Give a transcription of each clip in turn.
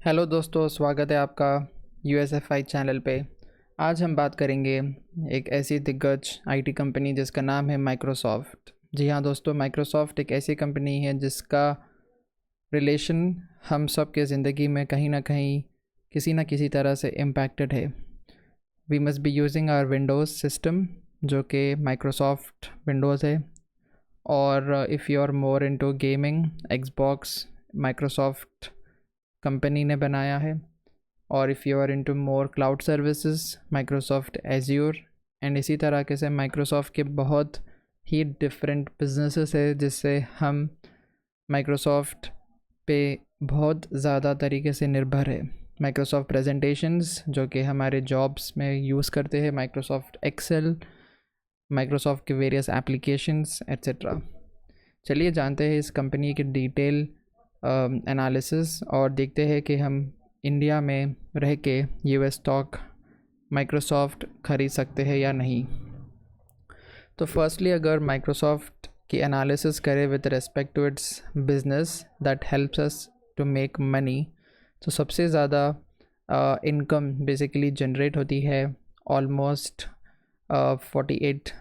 Hello दोस्तों, स्वागत है आपका USFI चैनल पे। आज हम बात करेंगे एक ऐसी दिग्गज आईटी कंपनी जिसका नाम है माइक्रोसॉफ्ट। जी हाँ दोस्तों, माइक्रोसॉफ्ट एक ऐसी कंपनी है जिसका रिलेशन हम सब के ज़िंदगी में कहीं ना कहीं किसी न किसी तरह से इम्पैक्टेड है। We must be using our windows system जो कि माइक्रोसॉफ्ट विंडोज़ है। और if you are more into gaming, Xbox Microsoft company ने बनाया है। और if you are into more cloud services, Microsoft Azure. And इसी तरह के से माइक्रोसॉफ्ट के बहुत ही डिफरेंट बिजनेसेस है जिससे हम माइक्रोसॉफ्ट पे बहुत ज़्यादा तरीके से निर्भर है। माइक्रोसॉफ्ट प्रेजेंटेशंस जो कि हमारे जॉब्स में यूज़ करते हैं, माइक्रोसॉफ्ट एक्सेल, माइक्रोसॉफ्ट के वेरियस एप्लीकेशंस एट्सेट्रा। चलिए जानते हैं इस कंपनी के डिटेल एनालिसिस और देखते हैं कि हम इंडिया में रह के US स्टॉक माइक्रोसॉफ्ट ख़रीद सकते हैं या नहीं। तो फर्स्टली अगर माइक्रोसॉफ्ट की एनालिसिस करें with respect to its business that helps us to make money, तो सबसे ज़्यादा इनकम बेसिकली जनरेट होती है ऑलमोस्ट 48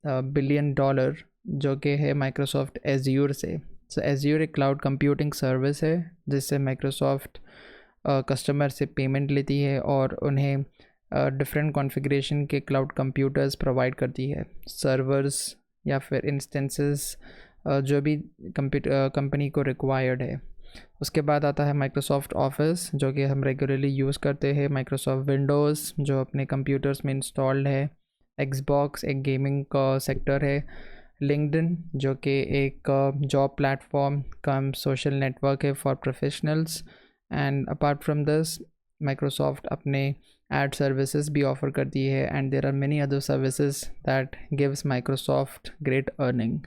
बिलियन डॉलर, जो कि है माइक्रोसॉफ्ट एज्योर से। सो एज्योर एक क्लाउड कंप्यूटिंग सर्विस है जिससे माइक्रोसॉफ्ट कस्टमर से पेमेंट लेती है और उन्हें डिफरेंट कॉन्फ़िगरेशन के क्लाउड कंप्यूटर्स प्रोवाइड करती है, सर्वर्स या फिर इंस्टेंसेस जो भी कंपनी को रिक्वायर्ड है। उसके बाद आता है माइक्रोसॉफ्ट ऑफिस जो कि हम रेगुलरली यूज़ करते हैं, माइक्रोसॉफ्ट विंडोज़ जो अपने कंप्यूटर्स में इंस्टॉल्ड है, एक्सबॉक्स एक गेमिंग का सेक्टर है, लिंक्डइन जो कि एक job platform cum social network है for professionals. And apart from this Microsoft अपने एड सर्विसेज भी ऑफ़र करती है and there are many other services that gives Microsoft great earning.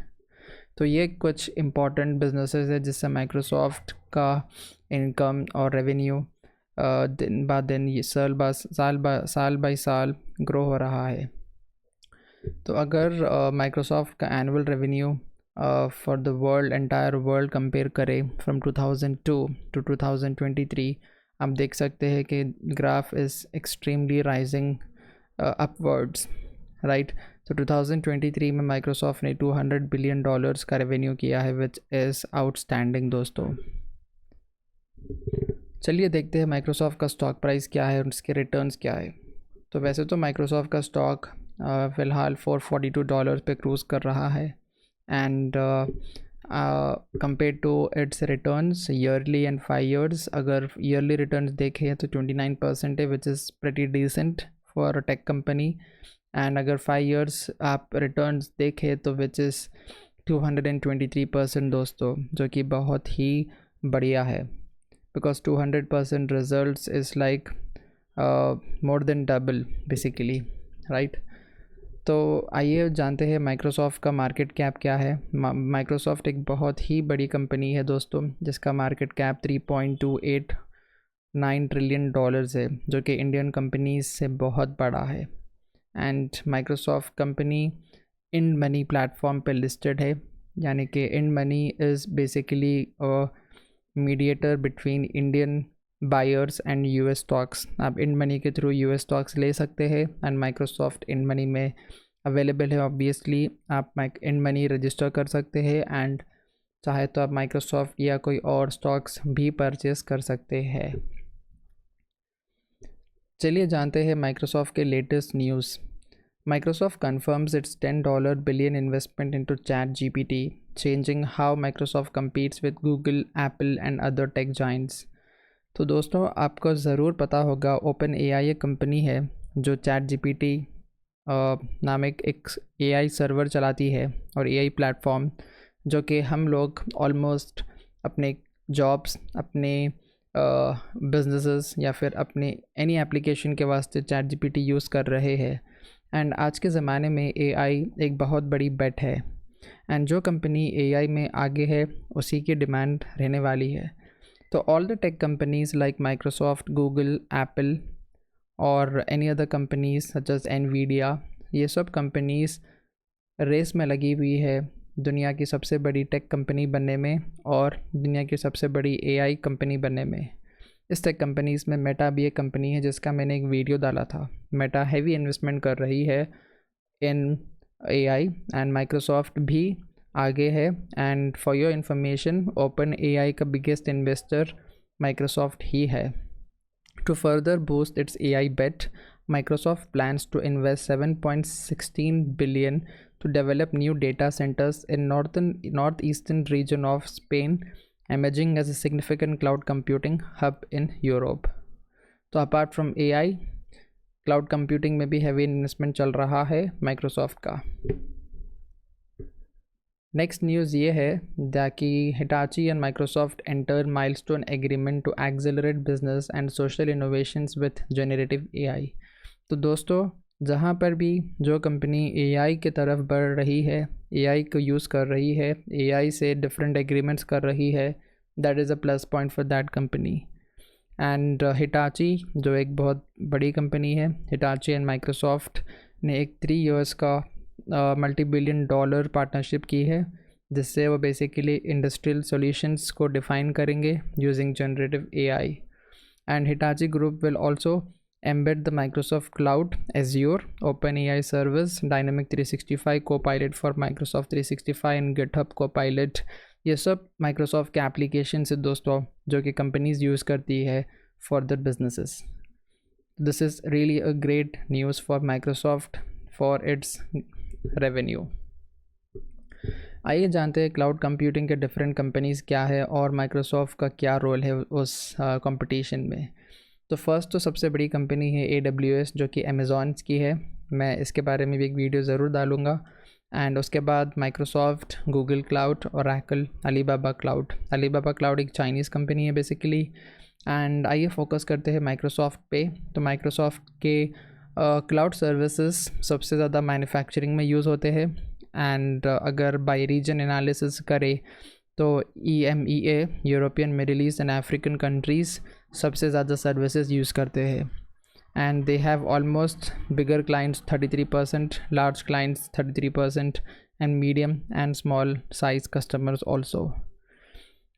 तो ये कुछ इम्पॉर्टेंट बिजनेसेस है जिससे माइक्रोसॉफ्ट का इनकम और रेवेन्यू दिन ब दिन ये साल बाई साल ग्रो हो रहा है। तो अगर माइक्रोसॉफ्ट का annual revenue for the world entire world compare करें फ्रॉम 2002 टू 2023, आप देख सकते हैं कि graph is extremely rising upwards, right. तो 2023 में माइक्रोसॉफ्ट ने $200 बिलियन का रेवेन्यू किया है, विच इज़ आउटस्टैंडिंग दोस्तों। चलिए देखते हैं माइक्रोसॉफ्ट का स्टॉक प्राइस क्या है और उसके रिटर्न्स क्या है। तो वैसे तो माइक्रोसॉफ्ट का स्टॉक फ़िलहाल $442 पे क्रूज़ कर रहा है and compare to its returns yearly and 5 years, अगर ईयरली रिटर्न्स देखें तो 29% है, which is pretty decent for a tech company. And अगर 5 years आप रिटर्न्स देखें तो विच इज़ 223% दोस्तों, जो कि बहुत ही बढ़िया है, because 200% results is like more than double basically, right. तो आइए जानते हैं माइक्रोसॉफ्ट का मार्केट कैप क्या है। माइक्रोसॉफ्ट एक बहुत ही बड़ी कंपनी है दोस्तों जिसका मार्केट कैप $3.89 ट्रिलियन है, जो कि इंडियन कंपनीज से बहुत बड़ा है। And Microsoft company in money platform पे लिस्टेड है, यानी कि in money is basically a mediator between Indian buyers and US stocks. आप इन मनी के थ्रू US स्टॉक्स ले सकते हैं एंड माइक्रोसॉफ्ट इन मनी में अवेलेबल है। ऑब्वियसली आप इन मनी रजिस्टर कर सकते हैं एंड चाहे तो आप माइक्रोसॉफ्ट या कोई और स्टॉक्स भी परचेस कर सकते हैं। चलिए जानते हैं माइक्रोसॉफ्ट के latest news. Microsoft confirms its $10 billion investment into ChatGPT, changing how Microsoft competes with Google, Apple and other tech giants। तो दोस्तों आपको ज़रूर पता होगा OpenAI एक कंपनी है जो ChatGPT नामक एक AI सर्वर चलाती है और AI प्लेटफॉर्म, जो कि हम लोग ऑलमोस्ट अपने जॉब्स, अपने बिजनेसेस या फिर अपने एनी एप्लीकेशन के वास्ते ChatGPT यूज़ कर रहे हैं। एंड आज के ज़माने में AI एक बहुत बड़ी बेट है एंड जो कंपनी AI में आगे है उसी की डिमांड रहने वाली है। तो all the tech companies like Microsoft, Google, Apple और any other companies such as NVIDIA, ये सब कंपनीज़ रेस में लगी हुई है दुनिया की सबसे बड़ी टेक कंपनी बनने में और दुनिया की सबसे बड़ी AI कंपनी बनने में। इस टेक कंपनीज़ में मेटा भी एक कंपनी है जिसका मैंने एक वीडियो डाला था। मेटा हैवी इन्वेस्टमेंट कर रही है इन एआई एंड माइक्रोसॉफ्ट भी आगे है। And for your information, open AI का बिगेस्ट इन्वेस्टर माइक्रोसॉफ्ट ही है। To further boost its AI bet, Microsoft plans to invest 7.16 billion to develop new data centers in northeastern region of Spain, emerging as a significant cloud computing hub in Europe. तो apart from AI, cloud computing में भी heavy investment चल रहा है Microsoft का। Next news ये है कि Hitachi and Microsoft enter milestone agreement to accelerate business and social innovations with generative AI. तो दोस्तों, जहाँ पर भी जो कंपनी एआई की तरफ बढ़ रही है, एआई को यूज़ कर रही है, एआई से डिफरेंट एग्रीमेंट्स कर रही है, that is a plus point for that company. And Hitachi जो एक बहुत बड़ी कंपनी है, हिटाची एंड माइक्रोसॉफ्ट ने एक 3 इयर्स का मल्टी-बिलियन डॉलर पार्टनरशिप की है, जिससे वो बेसिकली इंडस्ट्रियल सॉल्यूशंस को डिफ़ाइन करेंगे using generative AI. And Hitachi group will also embed the Microsoft cloud, Azure, open AI service, dynamic 365 Copilot for Microsoft 365 and GitHub Copilot. ये सब Microsoft के application से दोस्तों जो कि कंपनीज यूज़ करती है for their businesses. This is really a great news for Microsoft for its revenue. आइए जानते हैं क्लाउड कंप्यूटिंग के डिफरेंट कंपनीज़ क्या है और माइक्रोसॉफ्ट का क्या रोल है उस कंपटीशन में। तो फर्स्ट तो सबसे बड़ी कंपनी है AWS, जो कि अमेज़ॉन की है। मैं इसके बारे में भी एक वीडियो ज़रूर डालूँगा। एंड उसके बाद Microsoft, Google cloud, Oracle, Alibaba cloud. Alibaba cloud एक चाइनीज़ कंपनी है बेसिकली। एंड आइए फोकस करते हैं माइक्रोसॉफ्ट पे। तो माइक्रोसॉफ्ट के क्लाउड सर्विसेज सबसे ज़्यादा मैन्युफैक्चरिंग में यूज़ होते हैं। एंड अगर बाय रीजन एनालिसिस करें तो EMEA, European, middle east and African countries सबसे ज़्यादा सर्विसेज यूज़ करते हैं। And they have almost bigger clients 33%, large clients 33%, and medium and small size customers also.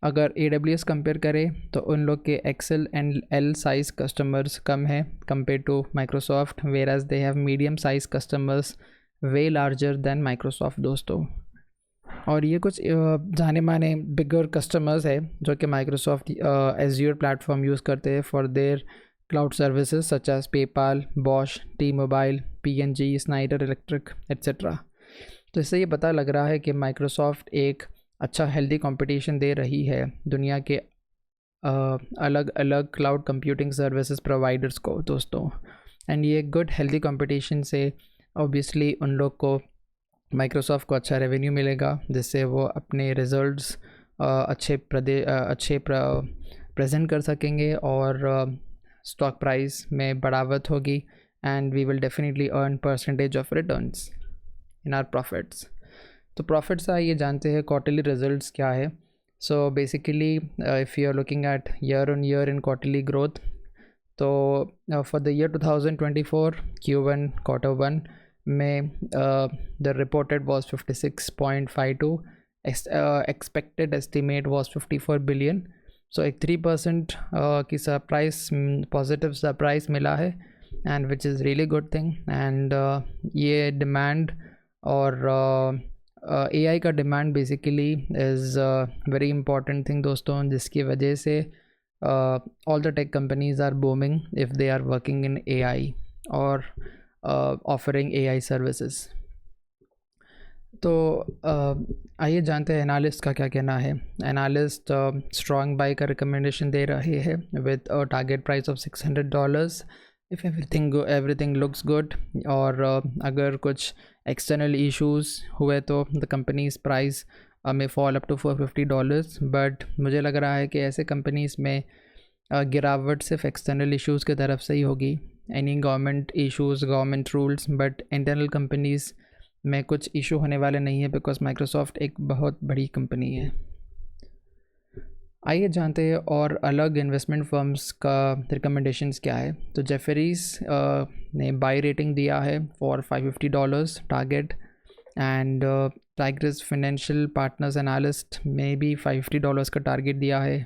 अगर AWS कंपेयर करें तो उन लोग के XL and L size customers कम है compare to Microsoft, whereas they have medium size customers way larger than Microsoft दोस्तों। और ये कुछ जाने माने बिगर कस्टमर्स है जो कि माइक्रोसॉफ्ट एज़्योर प्लेटफॉर्म यूज़ करते हैं for their cloud services such as PayPal, Bosch, T-Mobile, P&G, Schneider electric etcetera. तो इससे ये पता लग रहा है कि माइक्रोसॉफ्ट एक अच्छा हेल्दी कंपटीशन दे रही है दुनिया के अलग अलग क्लाउड कंप्यूटिंग सर्विसेज प्रोवाइडर्स को दोस्तों। एंड ये गुड हेल्दी कंपटीशन से ऑब्वियसली उन लोग को, माइक्रोसॉफ्ट को अच्छा रेवेन्यू मिलेगा, जिससे वो अपने रिजल्ट्स अच्छे प्रेजेंट कर सकेंगे और स्टॉक प्राइस में बढ़ावत होगी। And we will definitely earn percentage of returns in our profits. तो प्रॉफिट्स ये जानते हैं क्वार्टरली रिजल्ट्स क्या है। So basically if you are looking at year on year in quarterly growth, तो for the year 2024 Q1 Q1 में the reported was 56.52, expected estimate was 54 billion. So एक 3% की सरप्राइज, पॉजिटिव सरप्राइज मिला है, and which is really good thing. And ये demand और AI का demand basically is very important thing दोस्तों, जिसकी वजह से all the tech companies are booming if they are working in AI और ऑफरिंग AI सर्विसेज। तो आइए जानते हैं एनालिस्ट का क्या कहना है। एनालिस्ट स्ट्रॉन्ग बाय का रिकमेंडेशन दे रहे हैं with a target price of $600 if everything looks good. और अगर कुछ एक्सटर्नल इश्यूज़ हुए तो द कंपनीज प्राइस में फॉल अप टू $450। बट मुझे लग रहा है कि ऐसे कंपनीज़ में गिरावट सिर्फ एक्सटर्नल इश्यूज़ की तरफ से ही होगी, any government issues, government rules, but internal companies में कुछ इशू होने वाले नहीं है, बिकॉज माइक्रोसॉफ्ट एक बहुत बड़ी कंपनी है। आइए जानते हैं और अलग इन्वेस्टमेंट फर्म्स का रिकमेंडेशंस क्या है। तो जेफरीज ने बाई रेटिंग दिया है for $550 target, and Tigris financial partners analyst में भी $550 का टारगेट दिया है।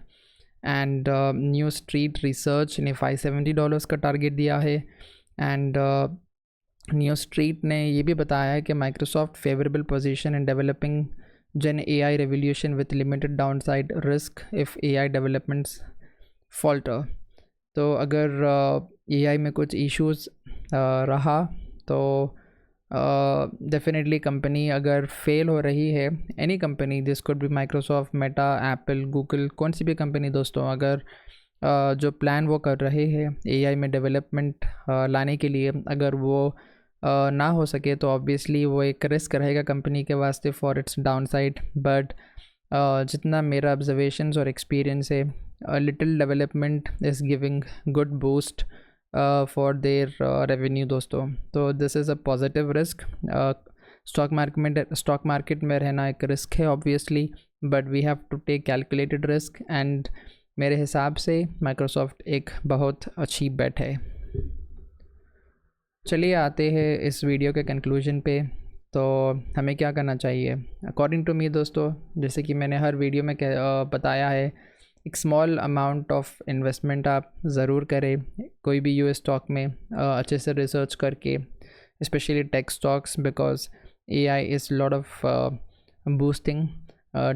एंड न्यू स्ट्रीट रिसर्च ने $570 का टारगेट दिया है। एंड न्यू स्ट्रीट ने ये भी बताया है कि Microsoft favourable position in developing gen AI revolution with limited downside risk if AI developments falter. तो अगर AI में कुछ इश्यूज रहा तो डेफिनेटली कंपनी अगर फेल हो रही है, any company, this could be Microsoft, Meta, Apple, Google, कौन सी भी कंपनी दोस्तों, अगर जो प्लान वो कर रहे हैं AI में डेवलपमेंट लाने के लिए, अगर वो ना हो सके तो ऑब्वियसली वो एक रिस्क रहेगा कंपनी के वास्ते फॉर इट्स डाउनसाइड। बट जितना मेरा ऑब्जर्वेशंस और एक्सपीरियंस है, little development is giving good boost for their revenue दोस्तों। तो this is a positive risk. Stock market में रहना एक रिस्क है obviously, but we have to take calculated risk, and मेरे हिसाब से माइक्रोसॉफ्ट एक बहुत अच्छी बेट है। चलिए आते हैं इस वीडियो के कंक्लूजन पे। तो हमें क्या करना चाहिए अकॉर्डिंग टू मी दोस्तों, जैसे कि मैंने हर वीडियो में बताया है, एक स्मॉल अमाउंट ऑफ इन्वेस्टमेंट आप ज़रूर करें कोई भी यूएस स्टॉक में, अच्छे से रिसर्च करके, specially tech stocks, because AI is lot of boosting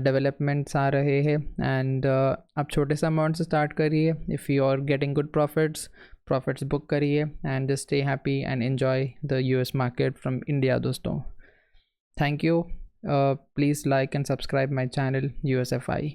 developments आ रहे हैं। एंड आप छोटे से अमाउंट से स्टार्ट करिए, if you are getting good profits book करिए, and just stay happy and enjoy the US market from India दोस्तों। Thank you. Please like and subscribe my channel USFI।